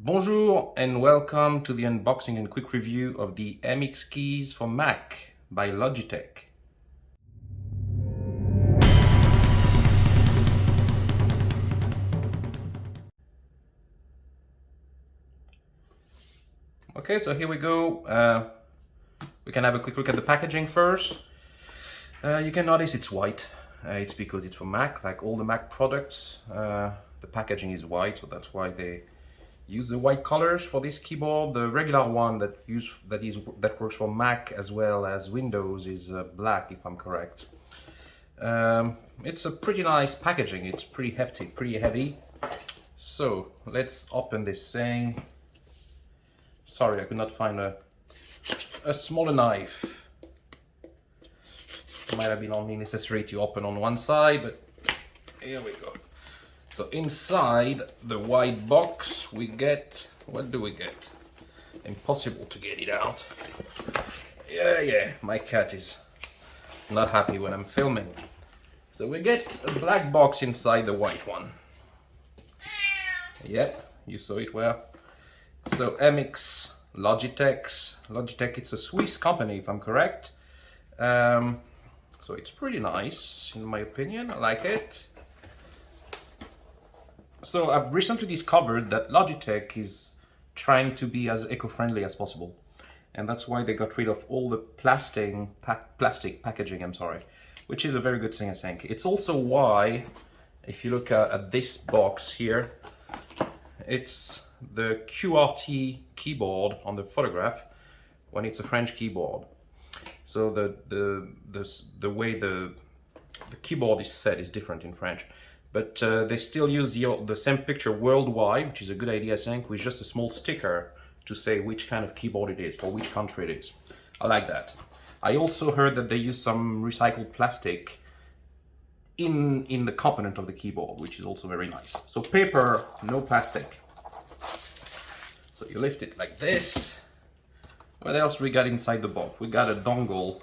Bonjour and welcome to the unboxing and quick review of the MX keys for Mac by Logitech. Okay, so here we go. We can have a quick look at the packaging first. You can notice it's white. It's because it's for Mac, like all the Mac products. The packaging is white, so that's why they use the white colors for this keyboard. The regular one that works for Mac as well as Windows is black, if I'm correct. It's a pretty nice packaging. It's pretty hefty, pretty heavy. So let's open this thing. Sorry, I could not find a smaller knife. It might have been only necessary to open on one side, but here we go. So inside the white box we get, what do we get? Impossible to get it out. Yeah, my cat is not happy when I'm filming. So we get a black box inside the white one. Yep, you saw it well. So MX Logitech, it's a Swiss company if I'm correct. So it's pretty nice in my opinion, I like it. So I've recently discovered that Logitech is trying to be as eco-friendly as possible. And that's why they got rid of all the plastic packaging, which is a very good thing, I think. It's also why, if you look at this box here, it's the QWERTY keyboard on the photograph when it's a French keyboard. So the way the keyboard is set is different in French. But they still use the same picture worldwide, which is a good idea, I think, with just a small sticker to say which kind of keyboard it is, for which country it is. I like that. I also heard that they use some recycled plastic in the component of the keyboard, which is also very nice. So paper, no plastic. So you lift it like this. What else we got inside the box? We got a dongle.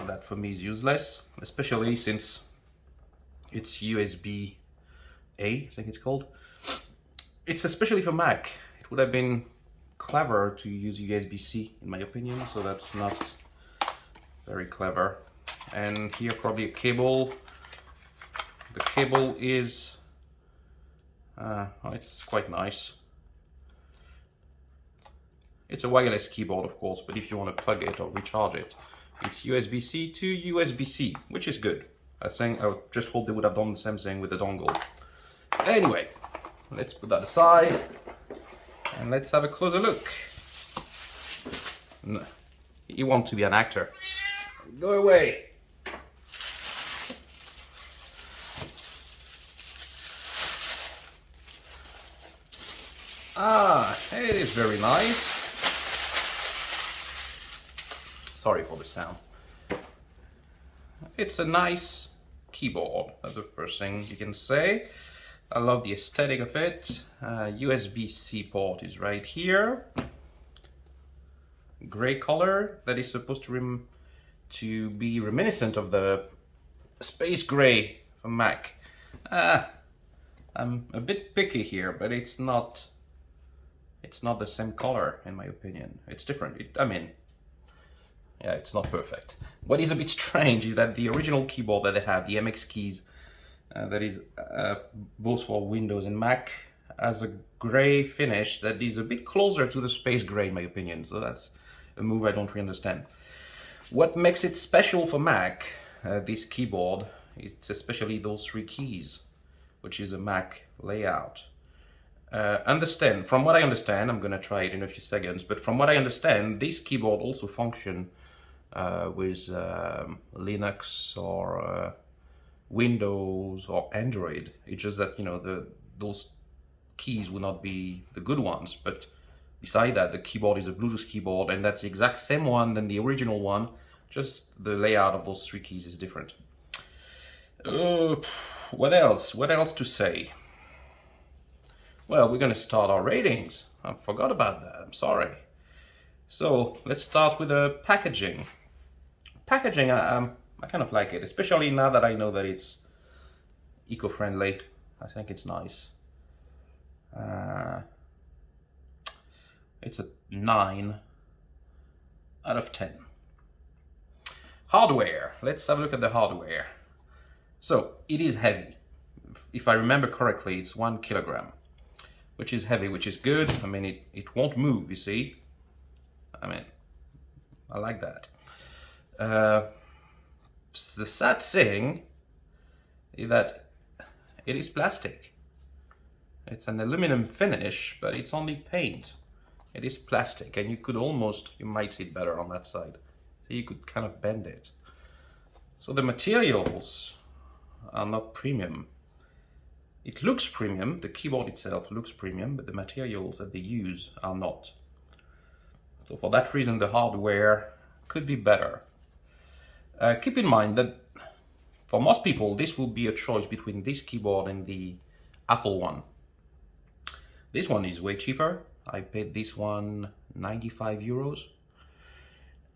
That for me is useless, especially since it's USB-A, I think it's called. It's especially for Mac. It would have been clever to use USB-C in my opinion, so that's not very clever. And here probably a cable. The cable is, it's quite nice. It's a wireless keyboard, of course, but if you want to plug it or recharge it, it's USB-C to USB-C, which is good. I just hope they would have done the same thing with the dongle. Anyway, let's put that aside and let's have a closer look. No, you want to be an actor. Go away. It is very nice. Sorry for the sound. It's a nice keyboard, that's the first thing you can say. I love the aesthetic of it. USB-C port is right here. Gray color that is supposed to be reminiscent of the space gray from Mac. I'm a bit picky here, but it's not the same color in my opinion. It's different. Yeah, it's not perfect. What is a bit strange is that the original keyboard that they have, the MX keys, that is both for Windows and Mac, has a gray finish that is a bit closer to the space gray in my opinion. So that's a move I don't really understand. What makes it special for Mac, this keyboard, it's especially those three keys, which is a Mac layout. From what I understand, I'm gonna try it in a few seconds, but from what I understand, this keyboard also functions with Linux or Windows or Android. It's just that, those keys will not be the good ones, but beside that, the keyboard is a Bluetooth keyboard, and that's the exact same one than the original one, just the layout of those three keys is different. What else to say? Well, we're gonna start our ratings. I forgot about that, I'm sorry. So let's start with the packaging. Packaging, I kind of like it, especially now that I know that it's eco-friendly. I think it's nice. It's a 9 out of 10. Hardware. Let's have a look at the hardware. So it is heavy. If I remember correctly, it's 1 kilogram, which is heavy, which is good. I mean, it won't move, you see. I mean, I like that. The sad thing is that it is plastic. It's an aluminum finish, but it's only paint. It is plastic, and you might see it better on that side. So you could kind of bend it. So the materials are not premium. It looks premium, the keyboard itself looks premium, but the materials that they use are not. So for that reason, the hardware could be better. Keep in mind that for most people, this will be a choice between this keyboard and the Apple one. This one is way cheaper. I paid this one 95 euros.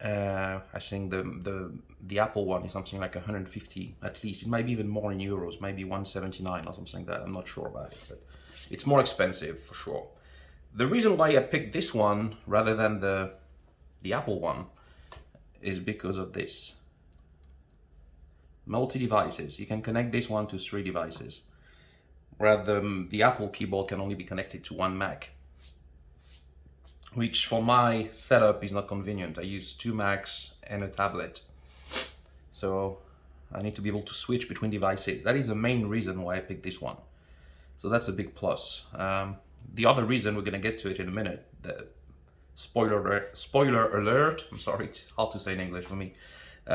I think the Apple one is something like 150 at least. It might be even more in euros, maybe 179 or something like that. I'm not sure about it, but it's more expensive for sure. The reason why I picked this one rather than the Apple one is because of this. Multi-devices. You can connect this one to 3 devices, where the Apple keyboard can only be connected to 1 Mac, which for my setup is not convenient. I use 2 Macs and a tablet, so I need to be able to switch between devices. That is the main reason why I picked this one. So that's a big plus. The other reason, we're gonna get to it in a minute. The spoiler alert. I'm sorry, it's hard to say in English for me.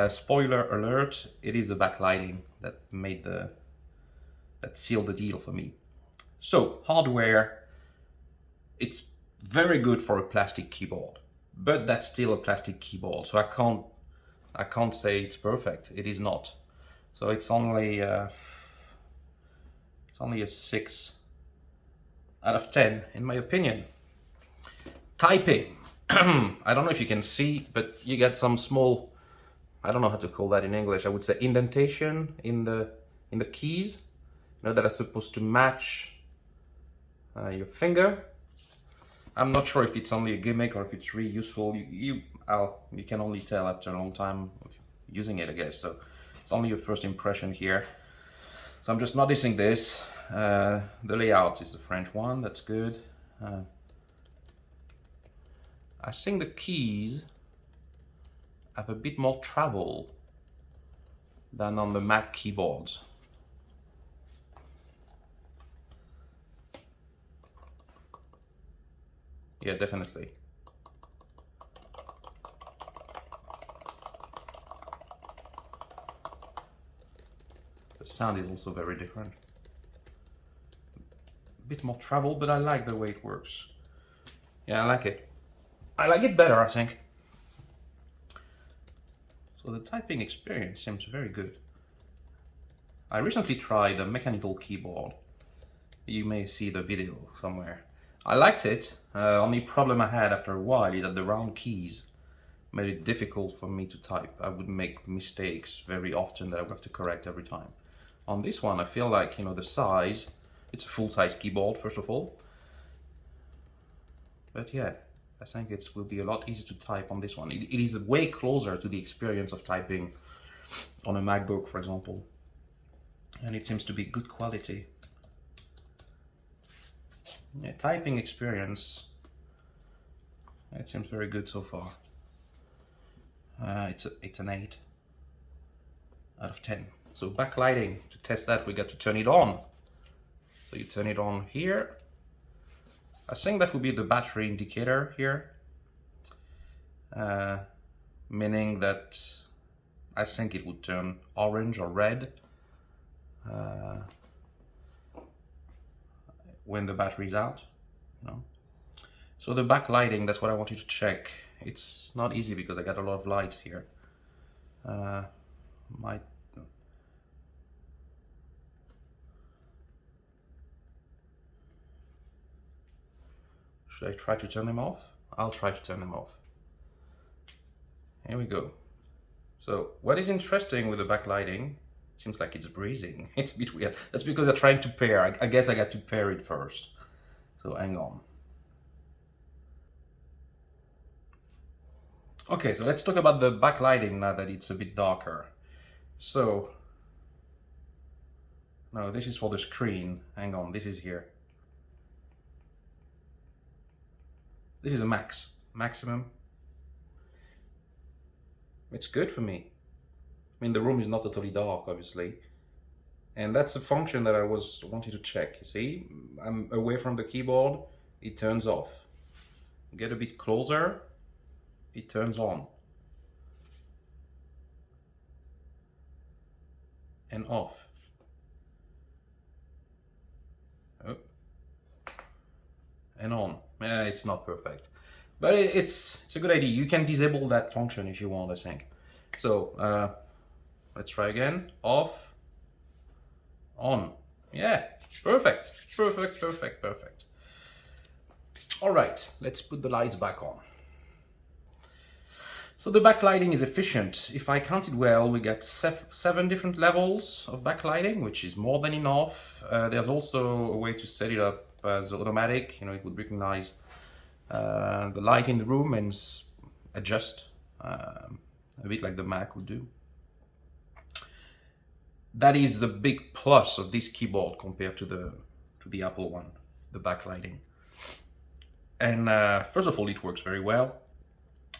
Spoiler alert, it is the backlighting that sealed the deal for me. So hardware, it's very good for a plastic keyboard, but that's still a plastic keyboard, so I can't say it's perfect. It is not. So it's only a 6 out of 10 in my opinion. Typing. I don't know if you can see, but you get some small, I don't know how to call that in English. I would say indentation in the keys, that are supposed to match your finger. I'm not sure if it's only a gimmick or if it's really useful. You can only tell after a long time of using it, I guess. So it's only your first impression here. So I'm just noticing this. The layout is the French one. That's good. I think the keys have a bit more travel than on the Mac keyboards. Yeah, definitely. The sound is also very different. A bit more travel, but I like the way it works. Yeah, I like it. I like it better, I think. So the typing experience seems very good. I recently tried a mechanical keyboard. You may see the video somewhere. I liked it. Only problem I had after a while is that the round keys made it difficult for me to type. I would make mistakes very often that I would have to correct every time. On this one, I feel like, the size, it's a full-size keyboard, first of all. But yeah, I think it will be a lot easier to type on this one. It is way closer to the experience of typing on a MacBook, for example. And it seems to be good quality. Yeah, typing experience, it seems very good so far. It's an 8 out of 10. So backlighting, to test that, we got to turn it on. So you turn it on here. I think that would be the battery indicator here, meaning that I think it would turn orange or red when the battery's out, So the backlighting, that's what I wanted to check. It's not easy because I got a lot of lights here. Should I try to turn them off? I'll try to turn them off. Here we go. So what is interesting with the backlighting, seems like it's breathing. It's a bit weird. That's because I'm trying to pair. I guess I got to pair it first. So hang on. Okay, so let's talk about the backlighting now that it's a bit darker. So, no, this is for the screen. Hang on, this is here. This is a maximum. It's good for me. I mean, the room is not totally dark, obviously. And that's a function that I was wanting to check. You see, I'm away from the keyboard, it turns off. Get a bit closer, it turns on. And off. Oh. And on. It's not perfect, but it's a good idea. You can disable that function if you want, I think. So let's try again. Off, on. Yeah, perfect. All right, let's put the lights back on. So the backlighting is efficient. If I counted well, we get 7 different levels of backlighting, which is more than enough. There's also a way to set it up as automatic. You know, it would recognize the light in the room and adjust a bit like the Mac would do. That is a big plus of this keyboard compared to the Apple one, the backlighting. And first of all, it works very well.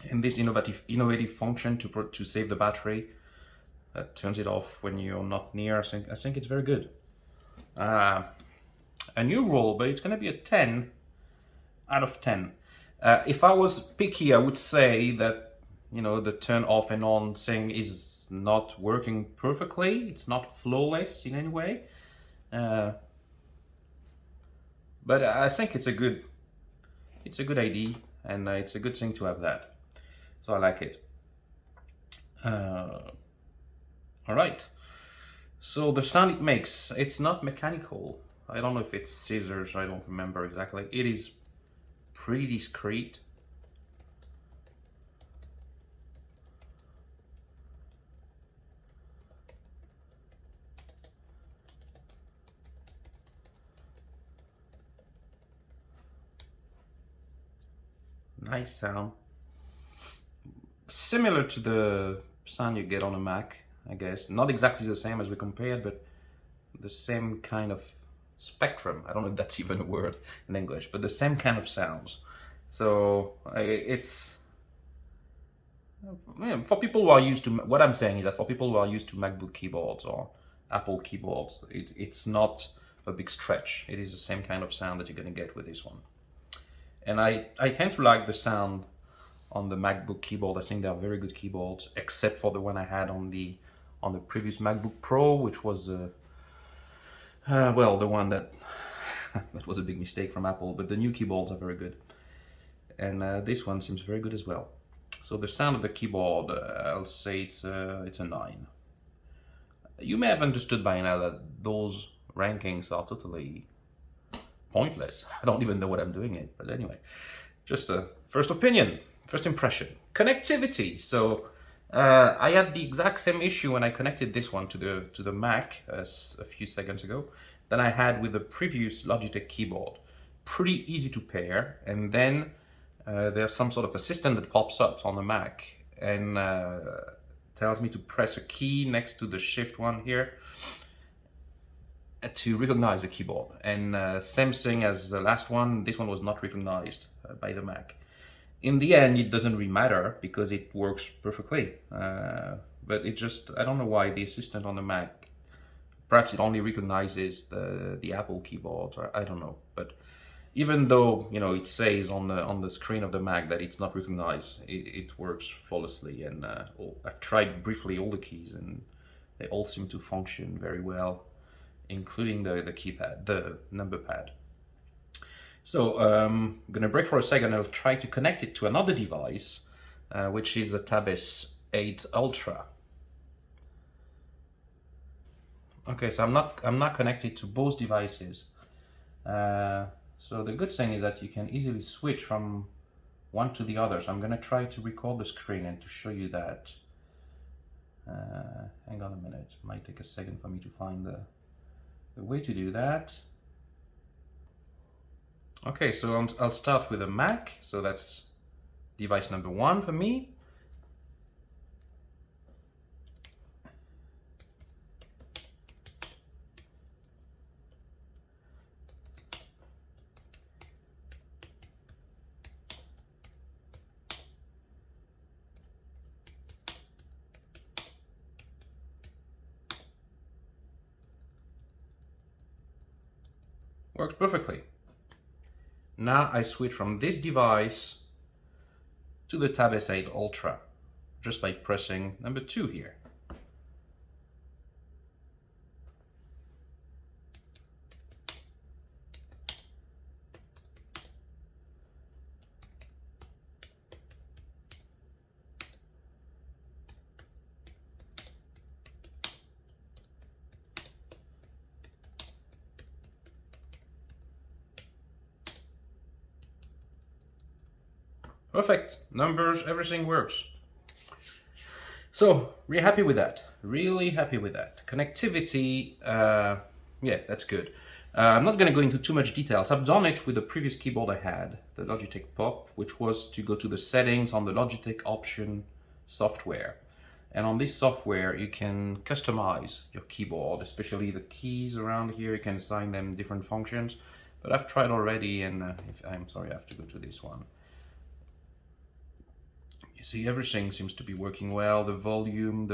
And this innovative function to save the battery that turns it off when you're not near, I think it's very good. A new roll, but it's going to be a 10 out of 10. If I was picky, I would say that, you know, the turn off and on thing is not working perfectly. It's not flawless in any way. But I think it's a good idea, and it's a good thing to have that. So I like it. All right. So the sound it makes, it's not mechanical. I don't know if it's scissors, I don't remember exactly. It is pretty discreet. Nice sound. Similar to the sound you get on a Mac, I guess. Not exactly the same as we compared, but the same kind of spectrum. I don't know if that's even a word in English, but the same kind of sounds. So it's, for people who are used to, what I'm saying is that for people who are used to MacBook keyboards or Apple keyboards, it's not a big stretch. It is the same kind of sound that you're going to get with this one. And I tend to like the sound on the MacBook keyboard. I think they are very good keyboards, except for the one I had on the previous MacBook Pro, which was well, the one that that was a big mistake from Apple. But the new keyboards are very good, and this one seems very good as well. So the sound of the keyboard, I'll say it's a 9. You may have understood by now that those rankings are totally pointless. I don't even know what I'm doing it, but anyway, just a first opinion. First impression. Connectivity. So I had the exact same issue when I connected this one to the Mac a few seconds ago than I had with the previous Logitech keyboard. Pretty easy to pair, and then there's some sort of assistant that pops up on the Mac and tells me to press a key next to the shift one here to recognize the keyboard. And same thing as the last one, this one was not recognized by the Mac. In the end, it doesn't really matter because it works perfectly. But it just, I don't know why the assistant on the Mac, perhaps it only recognizes the Apple keyboard, or I don't know. But even though, you know, it says on the screen of the Mac that it's not recognized, it works flawlessly. And I've tried briefly all the keys, and they all seem to function very well, including the keypad, the number pad. So I'm gonna break for a second. I'll try to connect it to another device, which is a Tab S8 Ultra. Okay, so I'm not connected to both devices. So the good thing is that you can easily switch from one to the other. So I'm gonna try to record the screen and to show you that. Hang on a minute. It might take a second for me to find the way to do that. Okay, so I'll start with a Mac. So that's device number 1 for me. Works perfectly. Now I switch from this device to the Tab S8 Ultra just by pressing number 2 here. Perfect. Numbers, everything works. So, really happy with that. Really happy with that. Connectivity, yeah, that's good. I'm not going to go into too much details. I've done it with the previous keyboard I had, the Logitech Pop, which was to go to the settings on the Logitech option software. And on this software, you can customize your keyboard, especially the keys around here. You can assign them different functions. But I've tried already, and I'm sorry, I have to go to this one. You see, everything seems to be working well. The volume,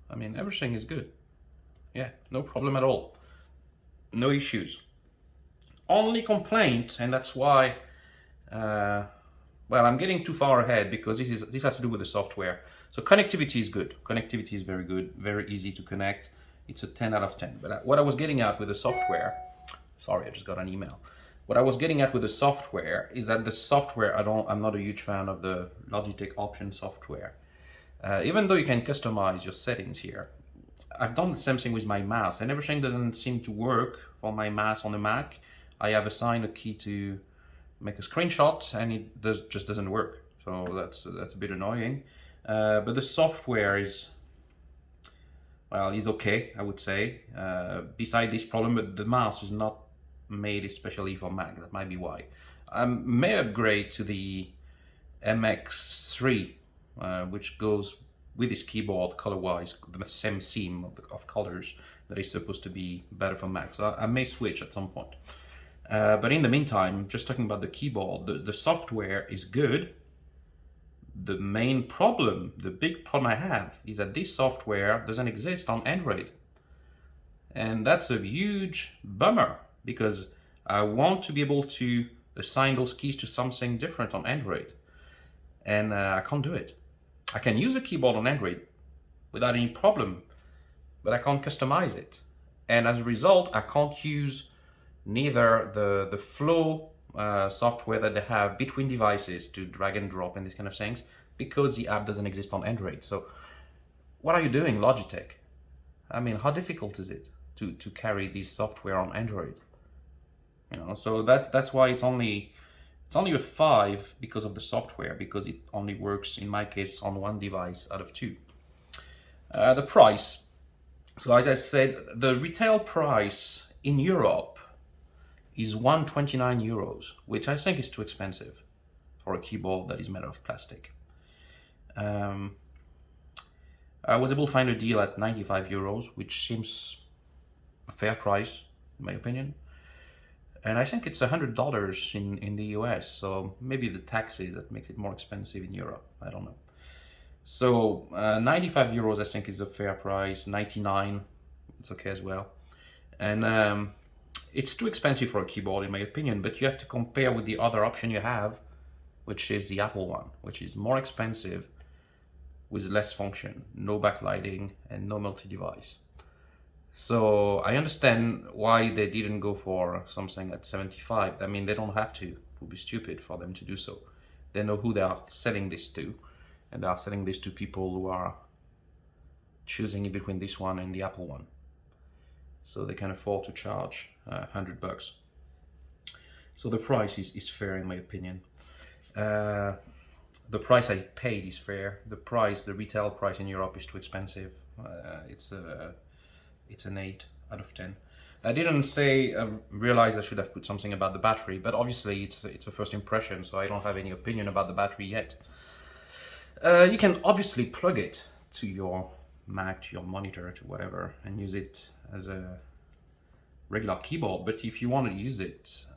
I mean, everything is good. Yeah, no problem at all. No issues. Only complaint, and that's why, well, I'm getting too far ahead because this has to do with the software. So connectivity is good. Connectivity is very good, very easy to connect. It's a 10 out of 10. But what I was getting at with the software, sorry, I just got an email. What I was getting at with the software is that the software, I'm not a huge fan of the Logitech option software. Even though you can customize your settings here, I've done the same thing with my mouse and everything doesn't seem to work for my mouse on the Mac. I have assigned a key to make a screenshot and it just doesn't work. So that's a bit annoying. But the software is, well, is okay, I would say. Beside this problem, but the mouse is not made especially for Mac. That might be why. I may upgrade to the MX3, which goes with this keyboard color-wise, the same theme of colors that is supposed to be better for Mac. So I may switch at some point. But in the meantime, just talking about the keyboard, the software is good. The main problem, the big problem I have, is that this software doesn't exist on Android. And that's a huge bummer because I want to be able to assign those keys to something different on Android. And I can't do it. I can use a keyboard on Android without any problem, but I can't customize it. And as a result, I can't use neither the flow software that they have between devices to drag and drop and these kind of things because the app doesn't exist on Android. So what are you doing, Logitech? I mean, how difficult is it to carry this software on Android? You know, so that's why it's only a 5 because of the software, because it only works in my case on one device out of 2. The price. So as I said, the retail price in Europe is 129 euros, which I think is too expensive for a keyboard that is made of plastic. I was able to find a deal at 95 euros, which seems a fair price, in my opinion. And I think it's $100 in the US, so maybe the taxes that makes it more expensive in Europe. I don't know. So 95 euros I think is a fair price. 99, it's okay as well. And it's too expensive for a keyboard in my opinion, but you have to compare with the other option you have, which is the Apple one, which is more expensive with less function, no backlighting and no multi-device. So I understand why they didn't go for something at 75. I mean, they don't have to. It would be stupid for them to do so. They know who they are selling this to, and they are selling this to people who are choosing in between this one and the Apple one. So they can afford to charge $100. So the price is fair in my opinion. The price I paid is fair. The retail price in Europe is too expensive. It's an 8 out of 10. I didn't realize I should have put something about the battery, but obviously it's a first impression, so I don't have any opinion about the battery yet. You can obviously plug it to your Mac, to your monitor, to whatever, and use it as a regular keyboard. But if you want to use it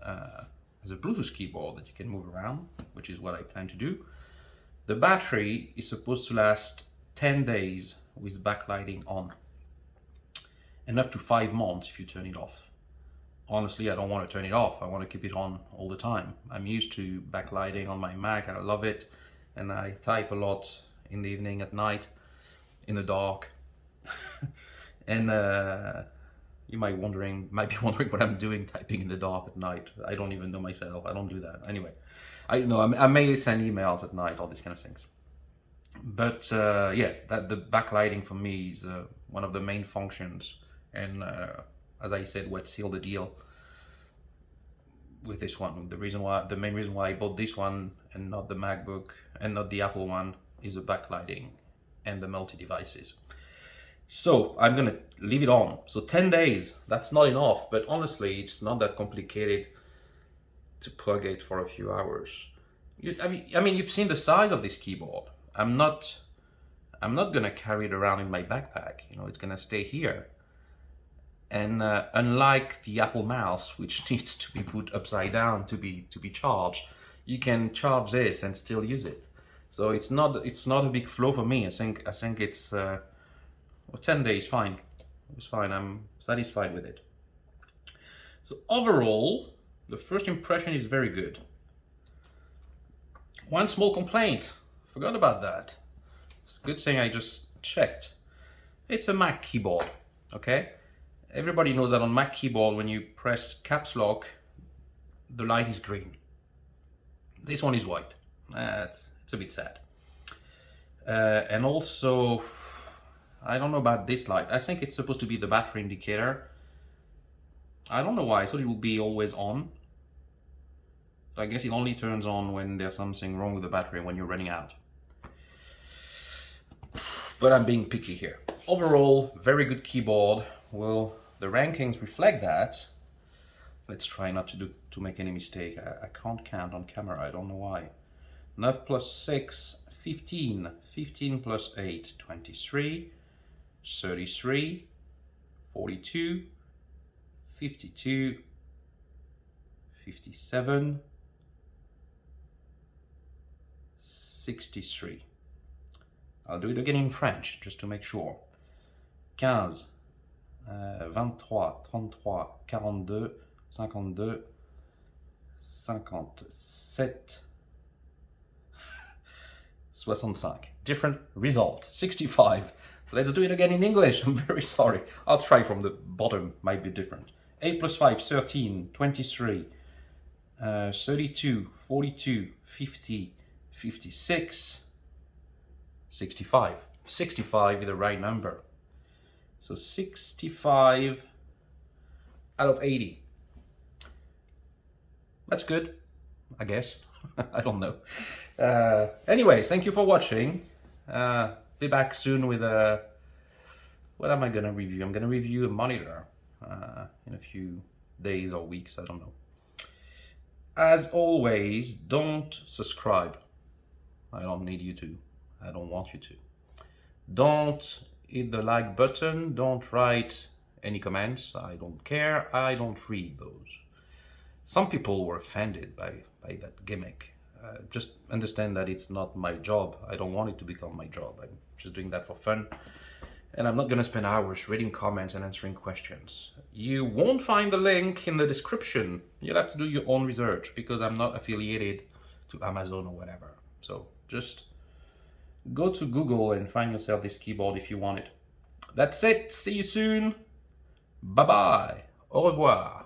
as a Bluetooth keyboard that you can move around, which is what I plan to do, the battery is supposed to last 10 days with backlighting on, and up to 5 months if you turn it off. honestly, I don't want to turn it off. I want to keep it on all the time. I'm used to backlighting on my Mac. I love it. And I type a lot in the evening, at night, in the dark. And you might be wondering what I'm doing typing in the dark at night. I don't even know myself. I don't do that. Anyway, I know I may send emails at night, all these kind of things. But yeah, the backlighting for me is one of the main functions. And as I said, wet seal the deal with this one. The main reason why I bought this one and not the MacBook and not the Apple one is the backlighting and the multi-devices. So I'm gonna leave it on. So 10 days, that's not enough, but honestly, it's not that complicated to plug it for a few hours. I mean, you've seen the size of this keyboard. I'm not gonna carry it around in my backpack. You know, it's gonna stay here. And unlike the Apple mouse, which needs to be put upside down to be charged, you can charge this and still use it. So it's not a big flaw for me. I think it's well, 10 days fine. It's fine. I'm satisfied with it. So overall, the first impression is very good. One small complaint. Forgot about that. It's a good thing I just checked. It's a Mac keyboard. Okay. Everybody knows that on Mac keyboard, when you press caps lock, the light is green. This one is white. It's a bit sad. And also, I don't know about this light. I think it's supposed to be the battery indicator. I don't know why. I thought it would be always on. So I guess it only turns on when there's something wrong with the battery, when you're running out. But I'm being picky here. Overall, very good keyboard. Well, the rankings reflect that. Let's try not to make any mistake. I can't count on camera. I don't know why. 9 plus 6, 15. 15 plus 8, 23. 33, 42, 52, 57, 63. I'll do it again in French, just to make sure. 15, 23, 33, 42, 52, 57, 65. Different result. 65. Let's do it again in English. I'm very sorry. I'll try from the bottom. Might be different. 8 plus 5, 13, 23, 32, 42, 50, 56, 65. 65 is the right number. So 65 out of 80. That's good, I guess. I don't know. Anyways, thank you for watching. Be back soon with what am I gonna review? I'm gonna review a monitor in a few days or weeks, I don't know. As always, don't subscribe. I don't need you to. I don't want you to. Don't hit the like button. Don't write any comments. I don't care. I don't read those. Some people were offended by that gimmick. Just understand that it's not my job. I don't want it to become my job. I'm just doing that for fun. And I'm not going to spend hours reading comments and answering questions. You won't find the link in the description. You'll have to do your own research because I'm not affiliated to Amazon or whatever. So just go to Google and find yourself this keyboard if you want it. That's it. See you soon. Bye-bye. Au revoir.